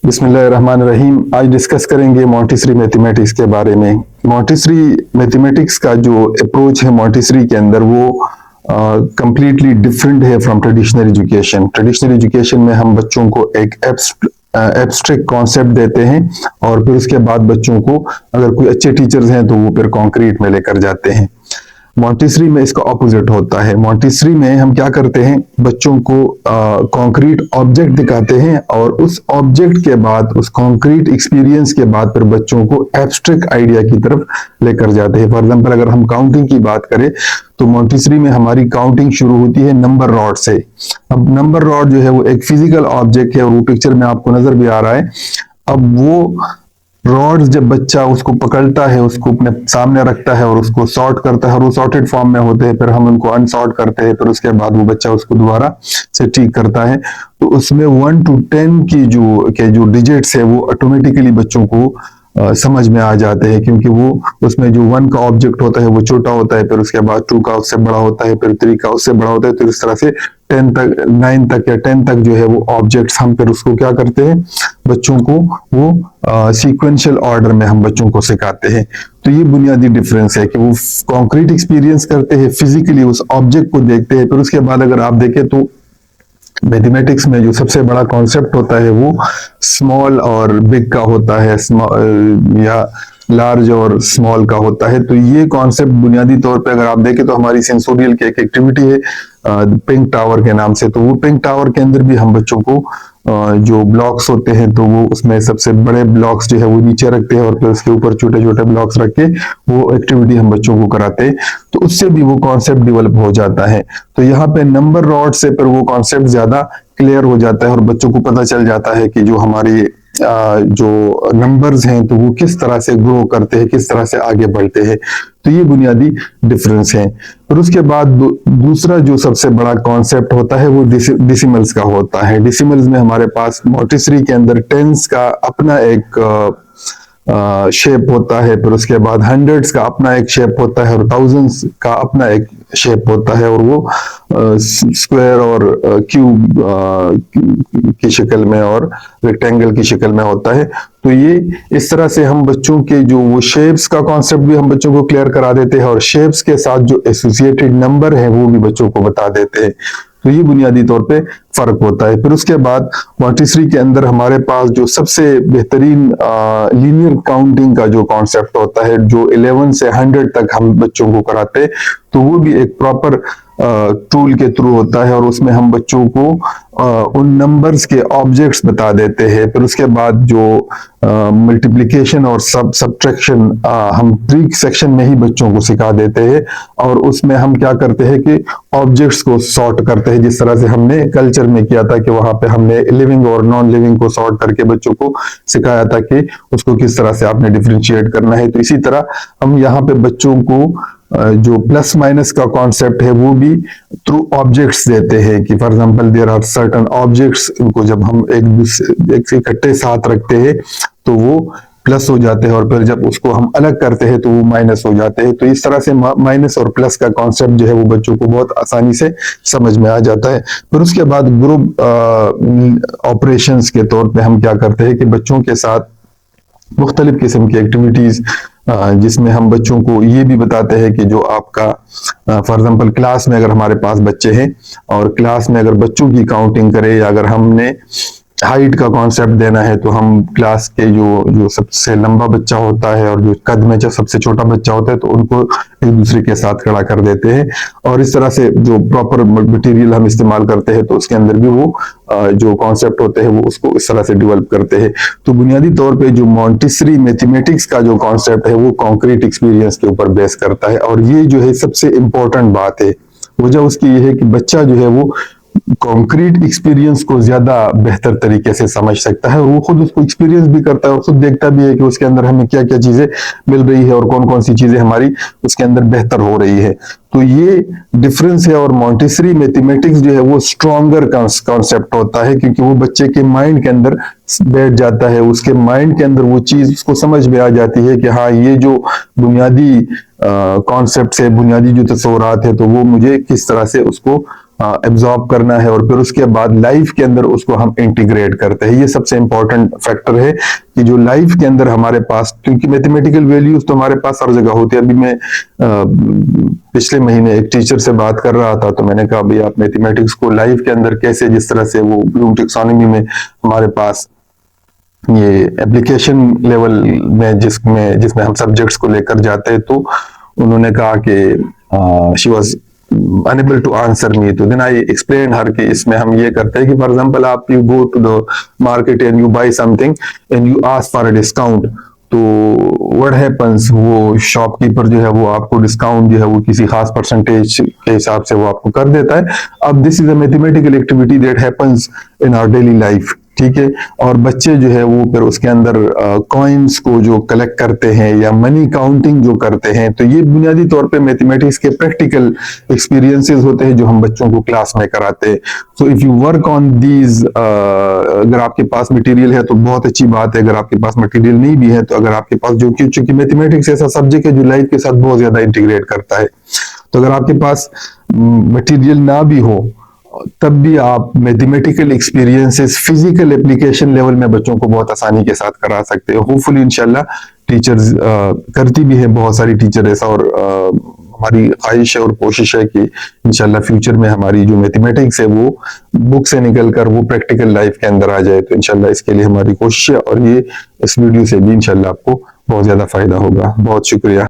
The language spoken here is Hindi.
बिस्मिल्लाहिर्रहमानिर्रहीम। आज डिस्कस करेंगे मॉन्टेसरी मैथमेटिक्स के बारे में। मॉन्टेसरी मैथमेटिक्स का जो अप्रोच है मॉन्टेसरी के अंदर वो कंप्लीटली डिफरेंट है from traditional education. Traditional education में हम बच्चों को एक एब्स्ट्रैक्ट कॉन्सेप्ट देते हैं और फिर उसके बाद बच्चों को अगर कोई अच्छे टीचर्स हैं तो वो फिर कॉन्क्रीट में लेकर जाते हैं। मॉन्टेसरी में इसका ऑपोजिट होता है। मॉन्टेसरी में हम क्या करते हैं, बच्चों को कॉन्क्रीट ऑब्जेक्ट दिखाते हैं और उस ऑब्जेक्ट के बाद, उस कॉन्क्रीट एक्सपीरियंस के बाद फिर बच्चों को एब्स्ट्रैक्ट आइडिया की तरफ लेकर जाते हैं। फॉर एग्जांपल अगर हम काउंटिंग की बात करें तो मॉन्टेसरी में हमारी काउंटिंग शुरू होती है नंबर रॉड से। अब नंबर रॉड जो है वो एक फिजिकल ऑब्जेक्ट है और वो पिक्चर में आपको नजर भी आ रहा है। अब वो रॉड जब बच्चा उसको पकड़ता है, उसको अपने सामने रखता है और उसको सॉर्ट करता है और वो सॉर्टेड फॉर्म में होते हैं, फिर हम उनको अनसॉर्ट करते हैं, फिर उसके बाद वो बच्चा उसको दोबारा से ठीक करता है। तो उसमें 1 to 10 की जो डिजिट्स है वो ऑटोमेटिकली बच्चों को समझ में आ जाते हैं, क्योंकि वो उसमें जो 1 का ऑब्जेक्ट होता है वो छोटा होता है, फिर उसके बाद 2 का उससे बड़ा होता है, फिर 3 का उससे बड़ा होता है। तो इस तरह से 10 तक, 9 तक या 10 तक जो है वो ऑब्जेक्ट्स हम फिर उसको क्या करते हैं, बच्चों को वो सीक्वेंशियल ऑर्डर में हम बच्चों को सिखाते हैं। तो ये बुनियादी डिफरेंस है कि वो कॉन्क्रीट एक्सपीरियंस करते हैं, फिजिकली उस ऑब्जेक्ट को देखते हैं। फिर उसके बाद अगर आप देखें तो मैथमेटिक्स में जो सबसे बड़ा कॉन्सेप्ट होता है वो स्मॉल और बिग का होता है, या लार्ज और स्मॉल का होता है। तो ये कॉन्सेप्ट बुनियादी तौर पे अगर आप देखें तो हमारी सेंसोरियल की एक एक्टिविटी है पिंक टावर के नाम से। तो वो पिंक टावर के अंदर भी हम बच्चों को जो ब्लॉक्स होते हैं तो वो उसमें सबसे बड़े ब्लॉक्स जो है वो नीचे रखते हैं और फिर उसके ऊपर छोटे छोटे ब्लॉक्स रख के वो एक्टिविटी हम बच्चों को कराते हैं। तो उससे भी वो कॉन्सेप्ट डेवलप हो जाता है। तो यहाँ पे नंबर रॉड से फिर वो कॉन्सेप्ट ज्यादा क्लियर हो जाता है और बच्चों को पता चल जाता है कि जो हमारी जो नंबर्स हैं तो वो किस तरह से ग्रो करते हैं, किस तरह से आगे बढ़ते हैं। तो ये बुनियादी डिफरेंस है। फिर उसके बाद दूसरा जो सबसे बड़ा कॉन्सेप्ट होता है वो डिसिमल्स का होता है। डिसिमल्स में हमारे पास मॉन्टेसरी के अंदर टेंस का अपना एक शेप होता है, फिर उसके बाद हंड्रेड्स का अपना एक शेप होता है और थाउजेंड्स का अपना एक शेप होता है और वो स्क्वायर और क्यूब की शक्ल में और रेक्टेंगल की शक्ल में होता है। तो ये इस तरह से हम बच्चों के जो वो शेप्स का कॉन्सेप्ट भी हम बच्चों को क्लियर करा देते हैं और शेप्स के साथ जो एसोसिएटेड नंबर है वो भी बच्चों को बता देते हैं। तो ये बुनियादी तौर पे फर्क होता है। फिर उसके बाद मॉन्टेसरी के अंदर हमारे पास जो सबसे बेहतरीन लीनियर काउंटिंग का जो कॉन्सेप्ट होता है, जो 11 से 100 तक हम बच्चों को कराते हैं, तो वो भी एक प्रॉपर टूल के थ्रू होता है और उसमें हम बच्चों को उन नंबर्स के ऑब्जेक्ट्स बता देते हैं। फिर उसके बाद जो मल्टीप्लिकेशन और सब्ट्रैक्शन हम 3 सेक्शन में ही बच्चों को सिखा देते हैं और उसमें हम क्या करते हैं कि ऑब्जेक्ट्स को सॉर्ट करते हैं, जिस तरह से हमने कल्चर में किया था कि वहां पे हमने लिविंग और नॉन लिविंग को सॉर्ट करके बच्चों को सिखाया था कि उसको किस तरह से आपने डिफरेंशिएट करना है। तो इसी तरह हम यहाँ पे बच्चों को जो प्लस माइनस का कॉन्सेप्ट है वो भी थ्रू ऑब्जेक्ट्स देते हैं कि for example there are certain objects, उनको जब हम एक इकट्ठे साथ रखते हैं तो वो प्लस हो जाते हैं और फिर जब उसको हम अलग करते हैं तो वो माइनस हो जाते हैं। तो इस तरह से माइनस और प्लस का कॉन्सेप्ट जो है वो बच्चों को बहुत आसानी से समझ में आ जाता है। फिर उसके बाद ग्रुप ऑपरेशंस के तौर पे हम क्या करते हैं कि बच्चों के साथ मुख्तलिफ किस्म की एक्टिविटीज जिसमें हम बच्चों को ये भी बताते हैं कि जो आपका फॉर एग्जांपल क्लास में अगर हमारे पास बच्चे हैं और क्लास में अगर बच्चों की काउंटिंग करें या अगर हमने हाइट का कॉन्सेप्ट देना है तो हम क्लास के जो सबसे लंबा बच्चा होता है और जो कद में जो सबसे छोटा बच्चा होता है तो उनको एक दूसरे के साथ खड़ा कर देते हैं और इस तरह से जो प्रॉपर मटेरियल हम इस्तेमाल करते हैं तो उसके अंदर भी वो जो कॉन्सेप्ट होते हैं वो उसको इस तरह से डेवलप करते हैं। तो बुनियादी तौर पे जो मॉन्टेसरी मैथमेटिक्स का जो कॉन्सेप्ट है वो कॉन्क्रीट एक्सपीरियंस के ऊपर बेस करता है और ये जो है सबसे इंपॉर्टेंट बात है। वजह उसकी ये है कि बच्चा जो है वो कॉन्क्रीट एक्सपीरियंस को ज्यादा बेहतर तरीके से समझ सकता है और वो खुद उसको एक्सपीरियंस भी करता है और खुद देखता भी है कि उसके अंदर हमें क्या क्या चीजें मिल रही है और कौन कौन सी चीजें हमारी उसके अंदर बेहतर हो रही है। तो ये डिफरेंस है और मॉन्टेसरी मैथमेटिक्स जो है वो स्ट्रॉन्गर कॉन्सेप्ट होता है क्योंकि वो बच्चे के माइंड के अंदर बैठ जाता है, उसके माइंड के अंदर वो चीज उसको समझ में आ जाती है कि हाँ ये जो बुनियादी कॉन्सेप्ट है, बुनियादी जो तस्वुरात है तो वो मुझे किस तरह से उसको एब्जॉर्ब करना है और फिर उसके बाद लाइफ के अंदर उसको हम इंटीग्रेट करते हैं। ये सबसे इंपॉर्टेंट फैक्टर है कि जो लाइफ के अंदर हमारे पास, क्योंकि मैथमेटिकल वैल्यूज तो हमारे पास हर जगह होती है। अभी मैं पिछले महीने एक टीचर से बात कर रहा था, तो मैंने कहा भाई आप मैथमेटिक्स को लाइफ के अंदर कैसे, जिस तरह से वो ब्लूम टैक्सोनॉमी में हमारे पास ये एप्लीकेशन लेवल में जिसमें हम सब्जेक्ट्स को लेकर जाते हैं, तो उन्होंने कहा कि she was unable to answer me. तो देन आई एक्सप्लेन हर कि इसमें हम ये करते हैं कि फॉर एग्जांपल आप you go to the market and you buy something and you ask for a discount, तो व्हाट हैपेंस, वो शॉपकीपर जो है वो आपको डिस्काउंट जो है वो किसी खास परसेंटेज के हिसाब से वो आपको कर देता है। अब this is a mathematical activity that happens in our daily life, ठीक है। और बच्चे जो है वो फिर उसके अंदर कॉइन्स को जो कलेक्ट करते हैं या मनी काउंटिंग जो करते हैं, तो ये बुनियादी तौर पे मैथमेटिक्स के प्रैक्टिकल एक्सपीरियंसेस होते हैं जो हम बच्चों को क्लास में कराते हैं। So if you work on these, अगर आपके पास मटेरियल है तो बहुत अच्छी बात है, अगर आपके पास मटेरियल नहीं भी है तो अगर आपके पास, जो कि चूंकि मैथमेटिक्स ऐसा सब्जेक्ट है जो लाइफ के साथ बहुत ज्यादा इंटीग्रेट करता है, तो अगर आपके पास मटेरियल ना भी हो तब भी आप mathematical experiences physical application level में बच्चों को बहुत आसानी के साथ करा सकते हो। होपफुली इंशाल्लाह टीचर्स करती भी है, बहुत सारी टीचर ऐसा, और हमारी ख्वाहिश है और कोशिश है कि इंशाल्लाह फ्यूचर में हमारी जो मैथमेटिक्स है वो बुक से निकलकर वो प्रैक्टिकल लाइफ के अंदर आ जाए। तो इंशाल्लाह इसके लिए हमारी कोशिश है, और ये इस वीडियो से भी इंशाल्लाह आपको बहुत ज्यादा फायदा होगा। बहुत शुक्रिया।